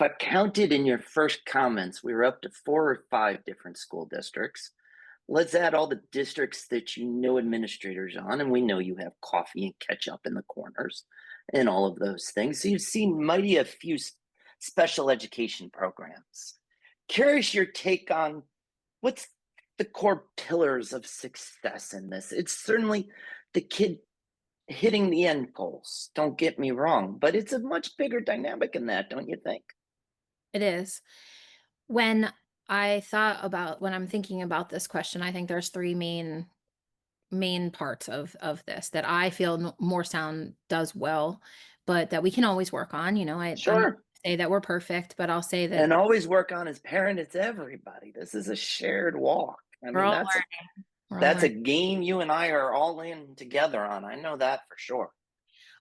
I counted in your first comments, we were up to 4 or 5 different school districts. Let's add all the districts that you know administrators on, and we know you have coffee and ketchup in the corners and all of those things. So you've seen mighty a few special education programs. Curious your take on what's the core pillars of success in this. It's certainly the kid hitting the end goals, don't get me wrong, but it's a much bigger dynamic in that, don't you think? It is. When I'm thinking about this question, I think there's 3 main parts of this that I feel Morristown does well, but that we can always work on. I'm not Sure. gonna say that we're perfect, but I'll say that And always work on as parent, it's everybody. This is a shared walk. I we're mean, all that's learning. We're all that's a learning. game you and I are all in together on. I know that for sure.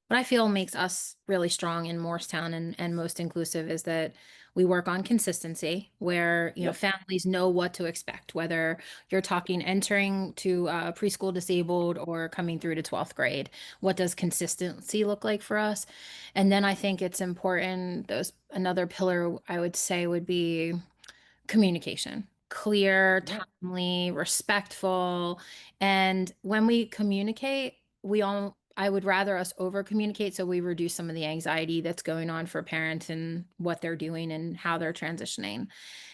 What I feel makes us really strong in Morristown and most inclusive is that we work on consistency where, Yep. families know what to expect, whether you're talking entering to preschool disabled or coming through to 12th grade. What does consistency look like for us? And then I think it's important, another pillar I would say would be communication. Clear, Yeah. timely, respectful. And when we communicate, I would rather us over communicate so we reduce some of the anxiety that's going on for parents and what they're doing and how they're transitioning.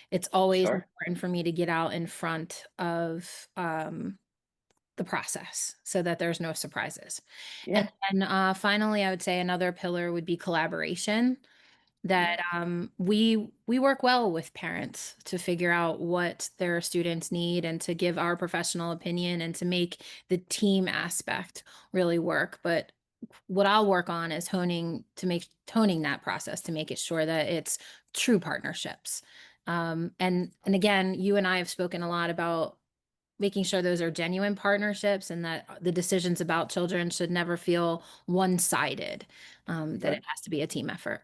It's always Sure. important for me to get out in front of the process so that there's no surprises. And Yeah. then finally, I would say another pillar would be collaboration that Yeah. we work well with parents to figure out what their students need and to give our professional opinion and to make the team aspect really work. But what I'll work on is toning that process to make it sure that it's true partnerships. And again, you and I have spoken a lot about making sure those are genuine partnerships and that the decisions about children should never feel one-sided, that Right. it has to be a team effort.